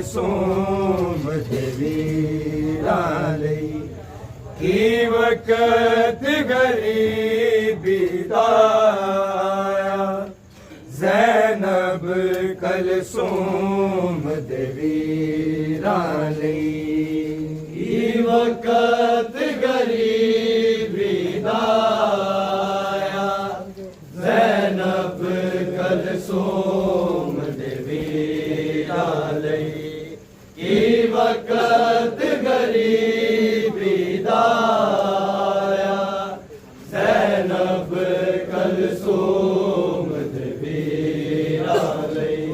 सोम देवीरा लई की वक़्त गरीबी दाया ज़ैनब कलसूम देवीरा लई की वक़्त गरीबी दाया ज़ैनब कलसूम देवीरा लई की वक़्त गरीबी दाया ज़ैनब कलसूम देवीरा लई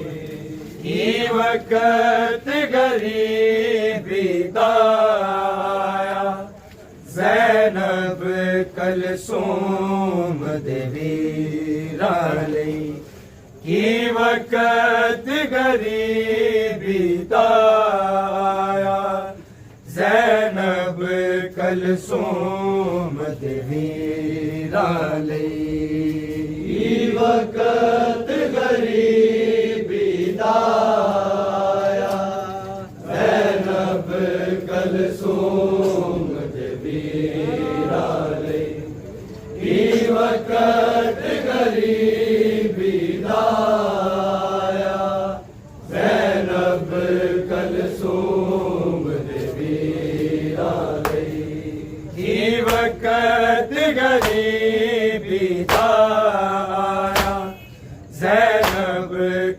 की वक़्त गरीबी दाया ज़ैनब कलसूम देवीरा लई की वक़्त गरीबी दाया ज़ैनब कलसूम देवीरा लई की वक़्त गरीबी दाया ज़ैनब कलसूम देवीरा लई की वक़्त गरीबी दाया ज़ैनब कलसूम देवीरा लई की वक़्त गरीबी दाया ज़ैनब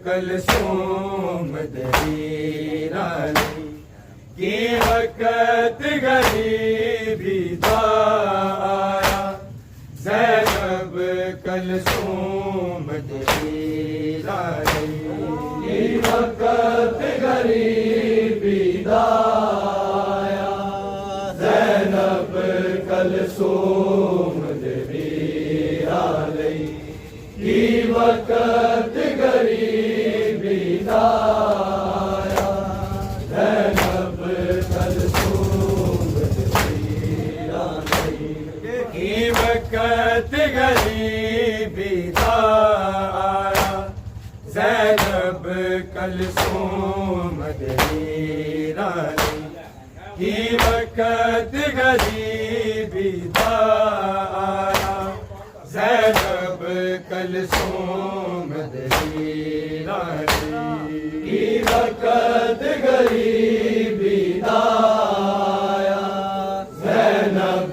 कलसूम दवीराले की वक्त गरीबी दा आया ज़ैनब कलसूम दवीराले की वक्त गरीबी दा आया ज़ैनब कलसूम दवीराले की वक्त गरीबी दा आया ज़ैनब कलसूम दवीराले की वक्त गरीबी दा आया ज़ैनब कलसूम दवीराले की वक्त गरीबी दा आया ज़ैनब कलसूम दवीराले की वक्त गरीबी दा आया ज़ैनब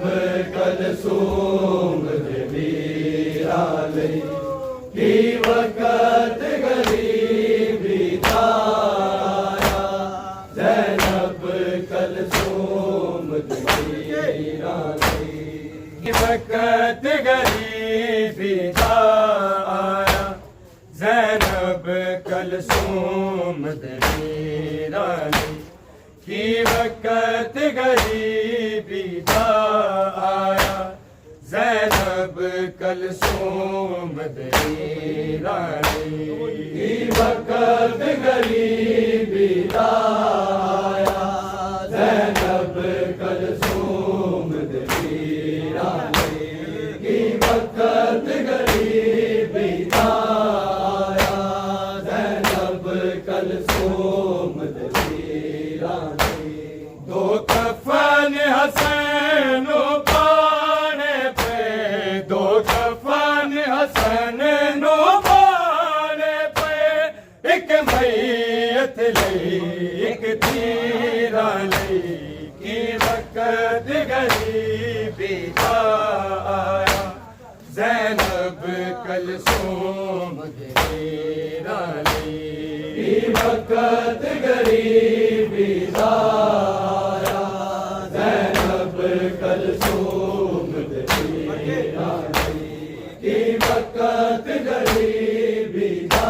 कलसूम दवीराले की वक्त गरीबी दा आया ज़ैनब कलसूम दवीराले की वक्त गरीबी दा आया ज़ैनब कलसूम दवीराले की वक्त गरीबी दा आया ज़ैनब कलसूम दवीराले की वक्त गरीबी दा आया ज़ैनब कलसूम दवीराले की वक्त गरीबी दा आया ज़ैनब कलसूम दवीराले दो कफन हसन पाने पे दो कफन हसन नो पाने पे एक मैयत लई एक तीरा लई की वक्त गरीबी दा आया ज़ैनब कलसूम दवीराले की वक्त गरीबी दा आया ज़ैनब कलसूम दवीराले की वक्त गरीबी दा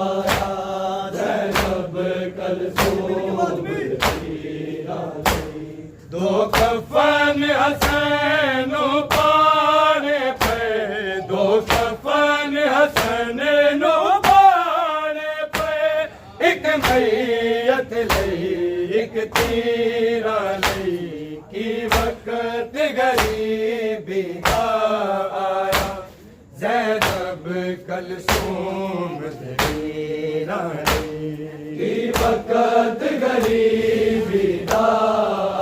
आया ज़ैनब कलसूम दवीराले दो कफन हसन पाने पे दो कफन हसन नो पाने पे एक मैयत लई एक तीरा लई की वक्त गरीबी दा आया ज़ैनब कलसूम दवीराले की वक्त गरीबी दा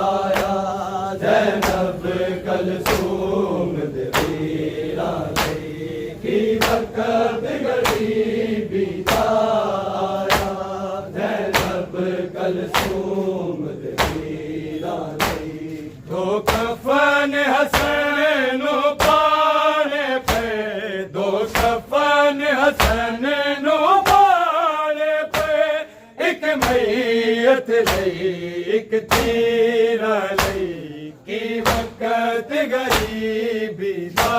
आया ज़ैनब कलसूम दवीराले की वक्त गरीबी दा आया ज़ैनब कलसूम दवीराले दो कफन हसन पाने पे दो कफन हसन नो पाने पे एक मैयत लई एक तीरा लई की वक्त गरीबी दा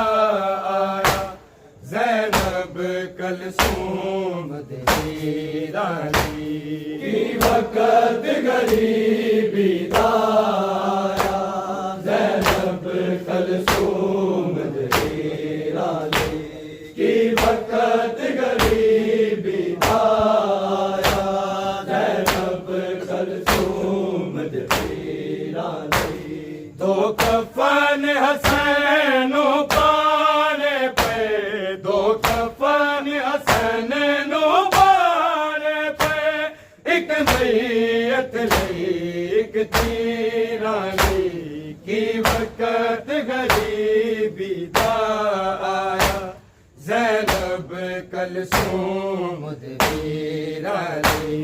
आया ज़ैनब कलसूम दवीराले की वक्त गरीबी दा आया ज़ैनब कलसूम दवीराले की वक्त गरीबी दा आया ज़ैनब कलसूम दवीराले दो कफन हसन पाने पे दो कफन हसन नो पाने पे एक मैयत लई एक तीरा लई की वक्त गरीबी दा आया ज़ैनब कलसूम दवीराले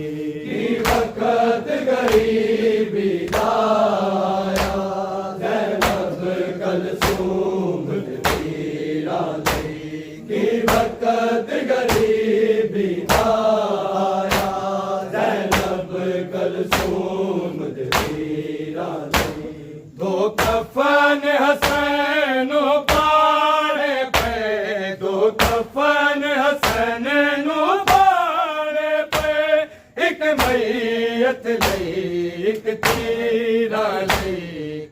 की वक्त गरीबी दा आया ज़ैनब कलसूम दवीराले की वक्त गरीबी दा आया मैयत लई एक तेरा लई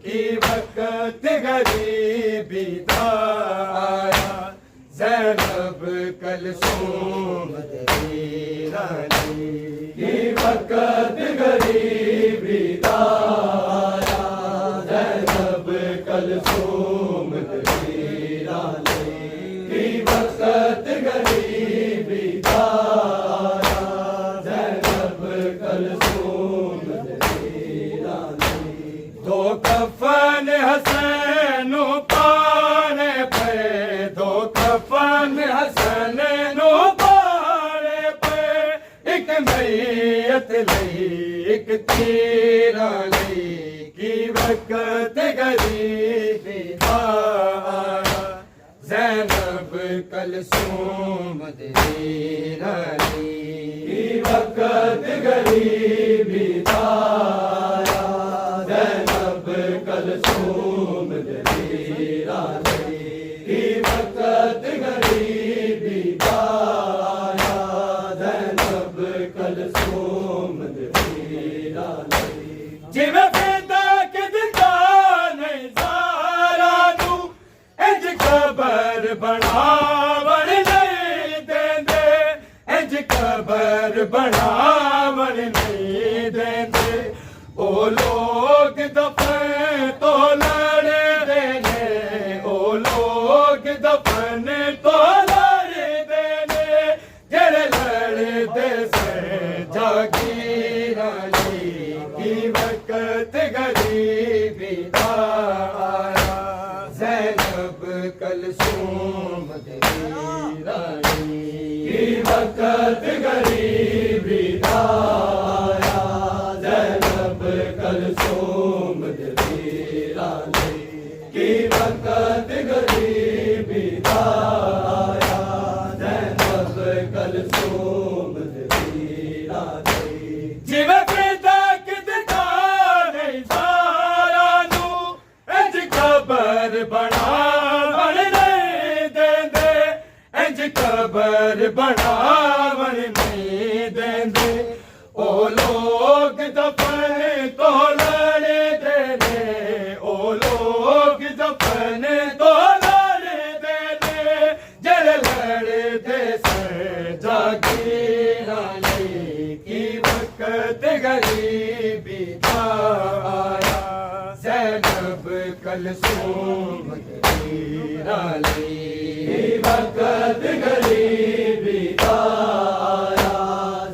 की वक्त गरीबी दा आया ज़ैनब कलसूम तेरा लई की वक्त गरीबी दा आया ज़ैनब कलसूम तेरा लई की वक्त गरीबी दा दो कफन हसन पाने पे दो कफन हसन पाने पे एक मैयत लई एक तेरा लई की वक्त गरीबी आया ज़ैनब कलसूम तेरा लई की वक्त गरीबी आया ज़ैनब कलसूम तेरा लई की वक्त गरीबी आया ज़ैनब कलसूम तेरा लई जिवें फिदा के दिता नहीं सारा नू इंज खबर बनावण नहीं देंदे इंज खबर बनावण नहीं देंदे ओ लोग दफन तो लड़दे ने ओ लोग दफन तो लड़दे ने जेड़े लड़दे से जागीरा लई की वक्त गरीबी आया ज़ैनब कलसूम तेरा लई की वक्त गरीबी आया ज़ैनब कलसूम तेरा लई की वक्त गरीबी आया ज़ैनब कलसूम तेरा लई जिवें फिदा के दिता नहीं सारा नू इंज खबर बनावण नहीं देंदे इंज खबर बनावण नहीं देंदे ओ लोग दफन तो लड़दे ने ओ लोग दफन तो लड़दे ने जेड़े लड़दे से जागीरा लई की वक्त गरीबी आया ज़ैनब कलसूम तेरा लई की वक्त गरीबी आया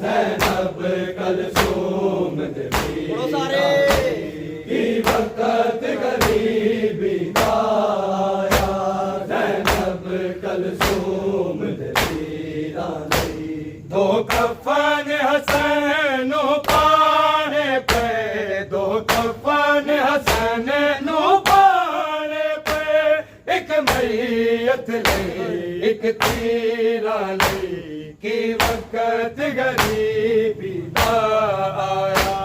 ज़ैनब कलसूम तेरा लई की वक्त गरीबी आया ज़ैनब कलसूम तेरा लई दो कफन हसन पाने पे दो कफन हसन पाने पे एक मैयत लई एक तेरा लई की वक्त गरीबी आया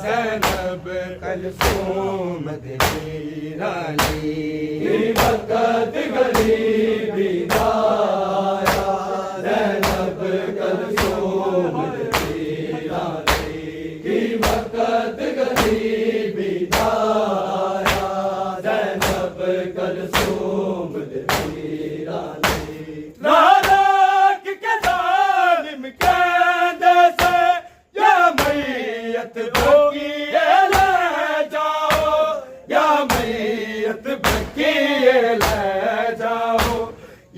ज़ैनब कलसूम तेरा लई की वक्त गरीबी आया ज़ैनब कलसूम तेरा लई की वक्त गरीबी आया ज़ैनब कलसूम तेरा लई नाराक के जालिम कहंदे से या मैयत बकिए ले जाओ या मैयत बकिए ले जाओ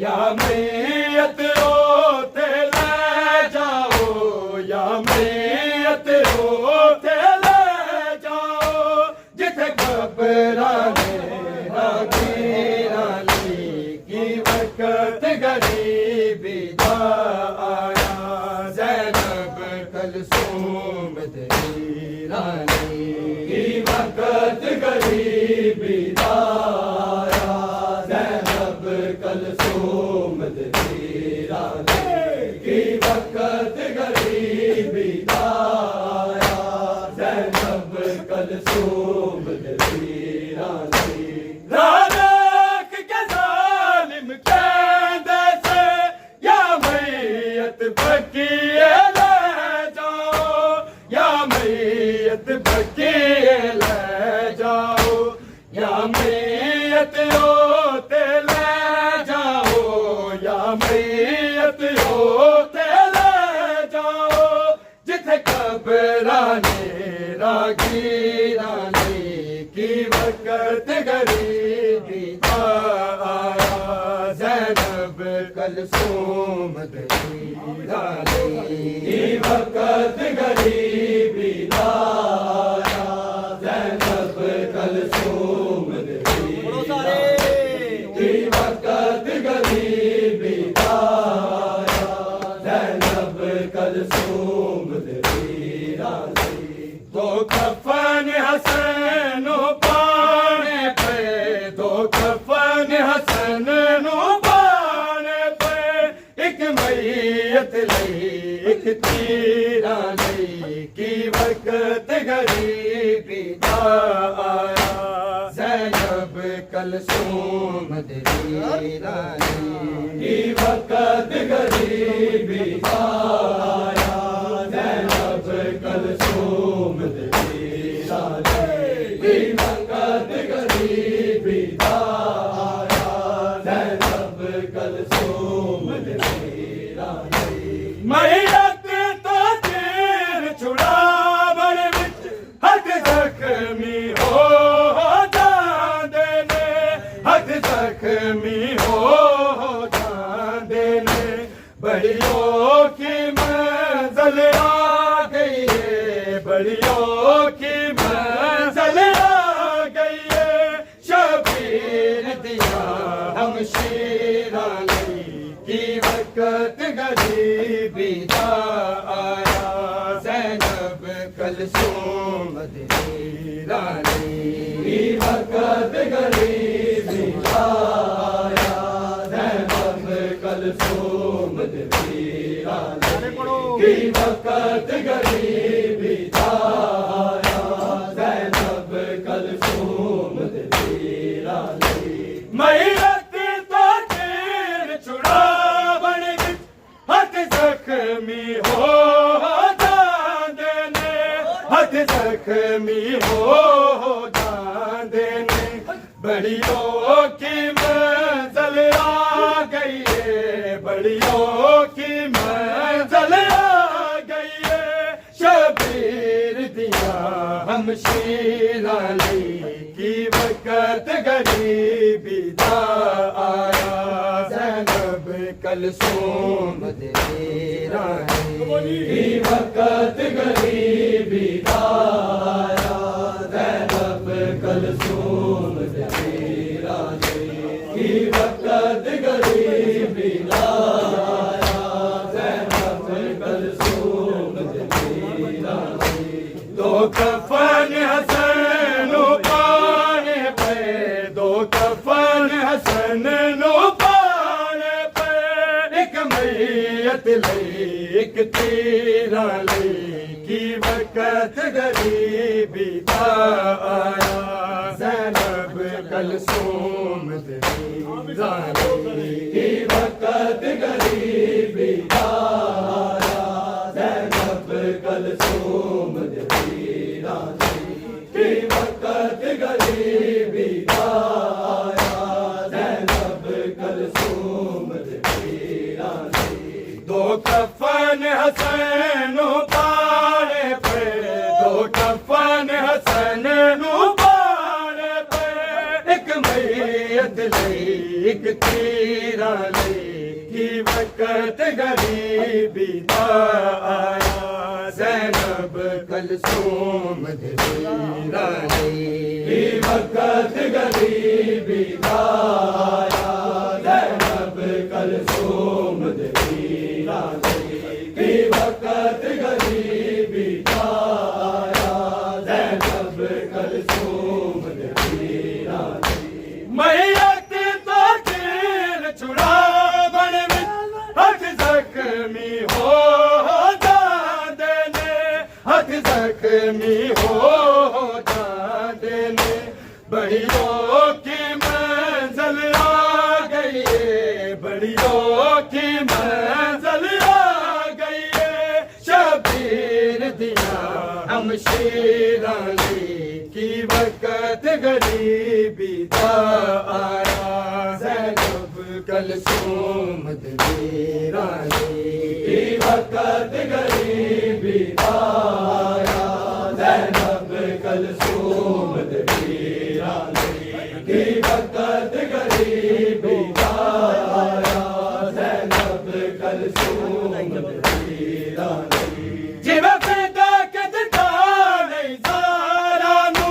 या मैयत रोते ले जाओ या मैयत रोते ले जाओ जिथे घबराने रागीरा लई की वक्त गरीबी आया ज़ैनब कलसूम तेरा लई की वक्त गरीबी आया ज़ैनब कलसूम तेरा लई की वक्त गरीबी आया ज़ैनब कलसूम तेरा लई नानक के जालिम कहंदे से या मैयत बकिए ले जाओ मैयत बकीए ले जाओ या मैयत होते ले जाओ या मैयत होते ले जाओ जिथे कबराने रागीराने की वक्त गरीबी आया ज़ैनब कलसूम दीरानी की वक्त गरीबी आया ज़ैनब कलसूम दीरानी की वक्त गरीबी आया ज़ैनब कलसूम दीरानी दो कफन हसन पाने पे दो कफन हसन पाने पे एक मैयत लई एक तीरा लई की वक्त गरीबी आया ज़ैनब कलसूम दीरानी की वक्त गरीबी आया ज़ैनब कलसूम दीरानी की वक्त गरीबी आया ज़ैनब कलसूम दीरानी मैयत तो तीर छुड़ा बर विच हथ जख्मी हो जांदे ने हथ जख्मी हो जांदे ने बड़ियों की मंज़िल आ गई है बड़ियों की मंज़िल आ गई है शबीर दिया हम शीरानी की वक्त गरीबी आया ज़ैनब कलसूम दीरानी की वक्त गरीबी आया ज़ैनब कलसूम दीरानी की वक्त गरीबी आया ज़ैनब कलसूम दीरानी मैयत तो तीर छुड़ा बन विच हथ जख्मी हो जांदे ने हथ जख्मी हो जांदे ने बड़ियों की मंज़िल आ गई है बड़ियों की मंज़िल आ गई है शबीर दिया हम शीरानी की वक्त गरीबी आया ज़ैनब कलसूम दीरानी की वक्त गरीबी आया ज़ैनब कलसूम दीरानी की वक्त गरीबी आया ज़ैनब कलसूम दीरानी दो कफन हसन पाने पे दो कफन हसन पाने पे एक मैयत लई एक तीरा लई की वक्त गरीबी आया ज़ैनब कलसूम दीरानी की वक्त गरीबी आया ज़ैनब कलसूम दीरानी की वक्त गरीबी आया ज़ैनब कलसूम दीरानी दो कफन हसन पाने पे दो कफन हसन पाने पे एक मैयत लई एक तीरा लई की वक्त गरीबी आया ज़ैनब कलसूम दीरानी की वक्त गरीबी आया ज़ैनब कलसूम दीरानी की वक्त गरीबी आया ज़ैनब कलसूम दीरानी मैयत तो तीर छुड़ा बन विच हथ जख्मी हो जांदे ने हथ जख्मी हो जांदे ने बड़ियों की मंज़िल आ गई है बड़ियों की मंज़िल आ गई है शबीर दिया हमशीरां दी की वक्त गरीबी दा आया ज़ैनब कलसूम दीरां दी की वक्त गरीबी दा आया ज़ैनब कलसूम दीरां दी की वक्त गरीबी दा आया ज़ैनब कलसूम दीरां दी जिवें पैदा कददा नहीं ज़ारा नू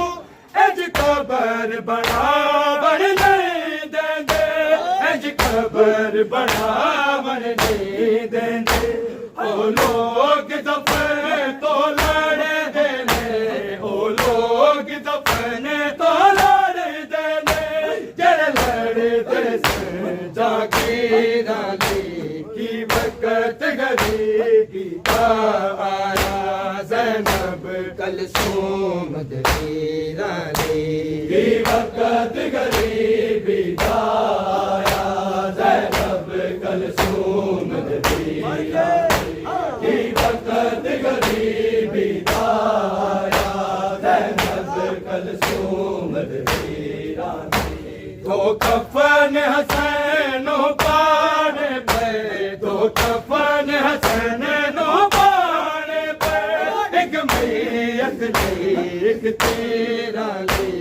इंज कबर बनावन नहीं देंदे इंज कबर बनावन नहीं देंदे ओ लोग दफन तो लड़दे ने ओ लोग दफन तो लड़दे ने जेड़े लड़दे सन जागीरां दी की वक्त गरीबी दा आया ज़ैनब कलसूम दीरां दी की वक्त गरीबी दा आया ज़ैनब कलसूम दीरां दी की वक्त गरीबी दा आया ज़ैनब कलसूम दीरां दी दो कफन हसैनो पाने पे दो कफन हसैनो पाने पे एक मैयत नहीं एक तेरा ली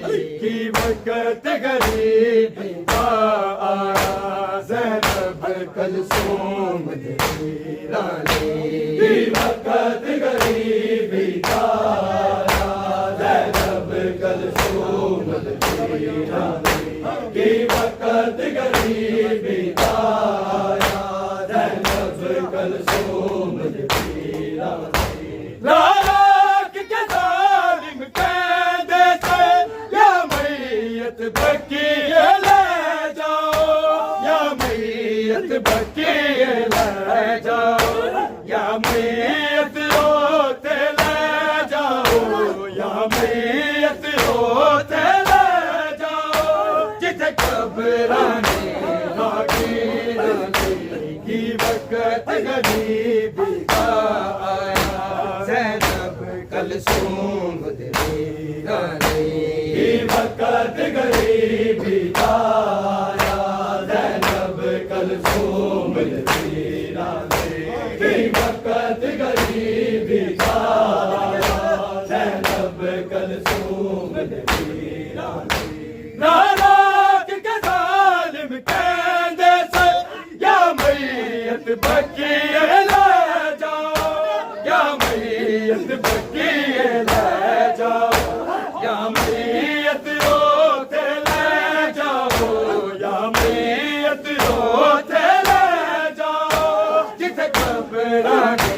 की वक्त गरीबी दा आया ज़ैनब कलसूम दीरां दी की वक्त गरीबी दा आया ज़ैनब कलसूम दीरां दी की वक्त गरीबी दा आया ज़ैनब कलसूम दीरां दी लाख के ज़ालिम कहदे से या मैयत बकी ले जाओ या मैयत बकी ले जाओ या मैयत रोते ले जाओ या मैयत रोते ले जाओ जिथे कब्राने नागीरां दी की वक्त गरीबी दा आया ज़ैनब कलसूम दीरां दी की वक्त गरीबी दा आया ज़ैनब कलसूम दीरां दी की वक्त गरीबी दा आया ज़ैनब कलसूम दीरां दी नाराज़ के ज़ालिम कहंदे से या मैयत बकी ले जाओ या मैयत बकी ले जाओ या मैयत रोते ले जाओ या मैयत रोते ले जाओ जिथे कब्राने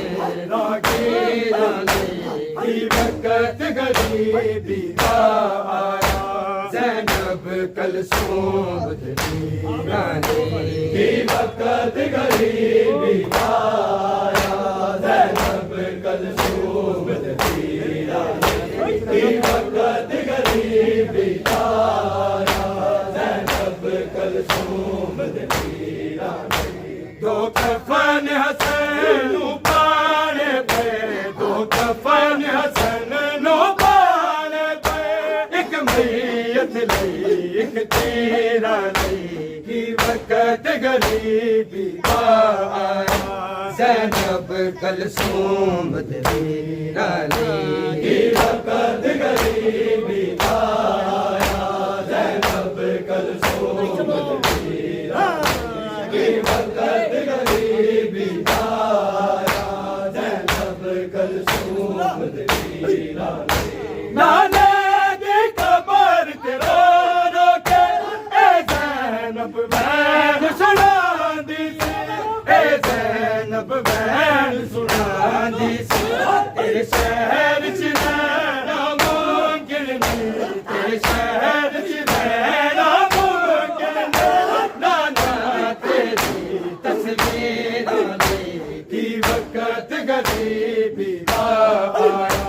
नागीरां दी की वक्त गरीबी दा आया ज़ैनब कलसूम दीरां दी की वक्त गरीबी दा आया ज़ैनब कलसूम दीरां दी की वक्त गरीबी दा आया ज़ैनब कलसूम दीरां दी दो कफन हसैनो पाने पे दो कफन हसैनो पाने पे एक मैयत लई एक तेरा लई की वक्त गरीबी दा आया ज़ैनब कलसूम दीरां दी की वक्त गरीबी दा आया ज़ैनब कलसूम दीरां दी की वक्त गरीबी दा आया ज़ैनब कलसूम दीरां दी नाने दी कबर ते रो रो के ए ज़ैनब बैन सुनांदी सी ए ज़ैनब बैन सुनांदी सी तेरे शहर च रहना मुमकिन नहीं तेरे शहर च रहना मुमकिन नहीं नाना तेरी तस्वीरां दी की वक्त गरीबी दा आया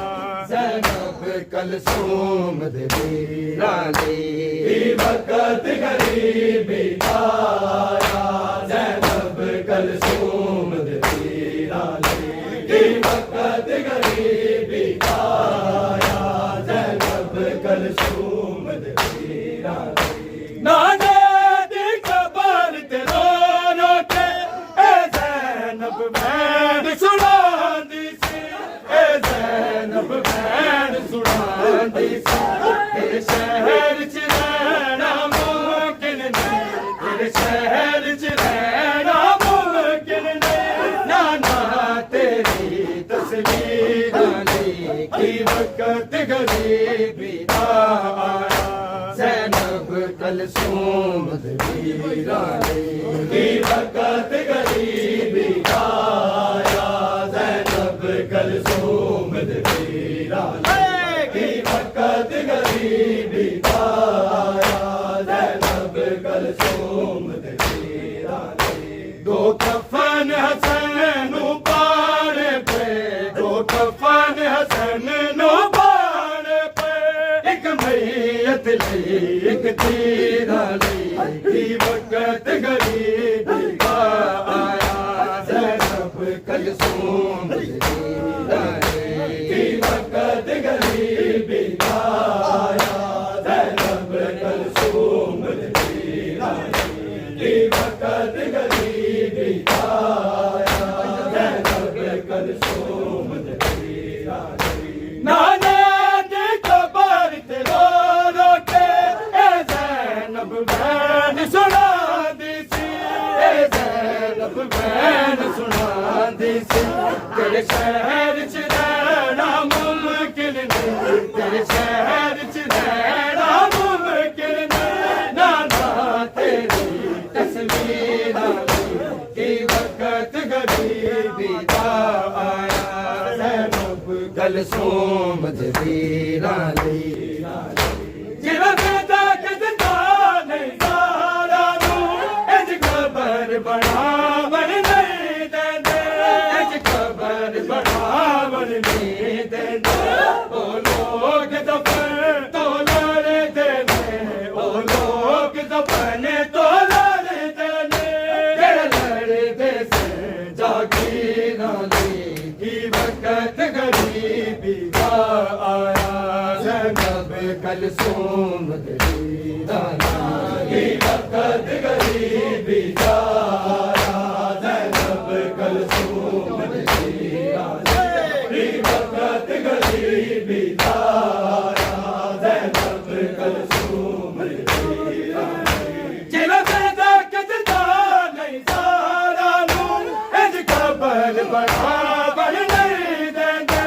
ज़ैनब कलसूम दीरां दी की वक्त गरीबी दा आया ज़ैनब कलसूम दीरां दी की वक्त गरीबी दा की वक्त गरीबी का आया ज़ैनब कलसूम वीरानी की वक्त गरीबी का आया ज़ैनब कलसूम वीरानी की वक्त गरीबी का आया ज़ैनब कलसूम वीरानी दो कफन हसन पार पे दो कफन हसन पार पे एक मैयत ली एक तीरा ली की वक्त गरीबी का आया ज़ैनब कलसूम वीरानी की वक्त गरीबी का आया ज़ैनब कलसूम वीरानी की वक्त गरीबी का आया ज़ैनब कलसूम वीरानी नाना दी खबर ते रो रो के ए ज़ैनब बहन सुना दी सी ए ज़ैनब बहन सुना दी सी तेरे शहर च रहना मुमकिन नहीं तेरे शहर च रहना मुमकिन नहीं नाना तेरी तस्वीरां की वक्त गरीबी का आया ज़ैनब कलसूम वीरानी जिला बेटा के जिंदा नहीं सारा नू इंज खबर बढ़ावन नहीं देंदे इंज खबर बढ़ावन नहीं देंदे ओ लोग दफन तो लड़ देने ओ लोग दफन तो लड़ देने लड़ते से जागीरा ली की वक्त गरीबी का आया ज़ैनब कलसूम वीरानी की वक्त गरीबी का आया ज़ैनब कलसूम वीरानी की वक्त गरीबी का आया ज़ैनब कलसूम वीरानी जिला बेटा के जिंदा नहीं सारा नू इंज खबर बढ़ावन नहीं देंदे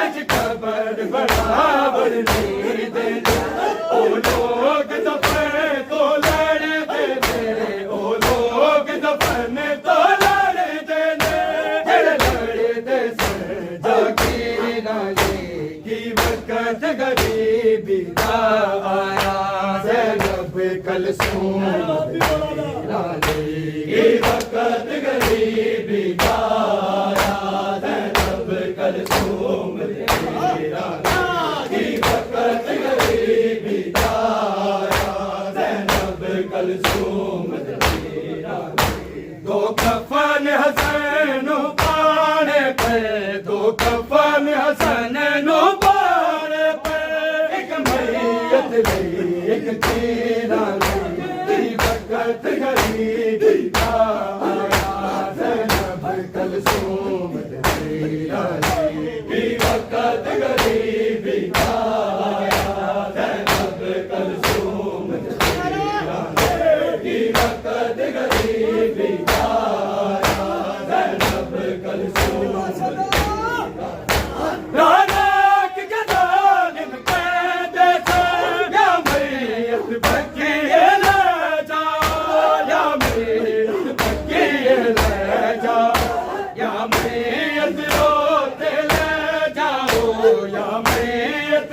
इंज खबर बढ़ावन नहीं देंदे ओ लोग दफन तो लड़ देने ओ लोग दफन तो लड़ देने लड़ते से जागीरा ली की वक्त गरीबी का आया ज़ैनब कलसूम वीरानी की वक्त गरीबी का आया ज़ैनब कलसूम वीरानी की वक्त गरीबी का आया ज़ैनब कलसूम वीरानी दो कफन हसन पार पे दो कफन हसन पार पे एक मैयत ली एक तीरा ली की वक्त गरीबी का आया ज़ैनब कलसूम वीरानी की वक्त गरीबी का आया ज़ैनब कलसूम वीरानी की वक्त गरीबी का आया ज़ैनब कलसूम राना की गजालिम कहते थे या मैयत बकी ले जा या मैयत बकी ले जा या मैयत रोते ले जाओ या मैयत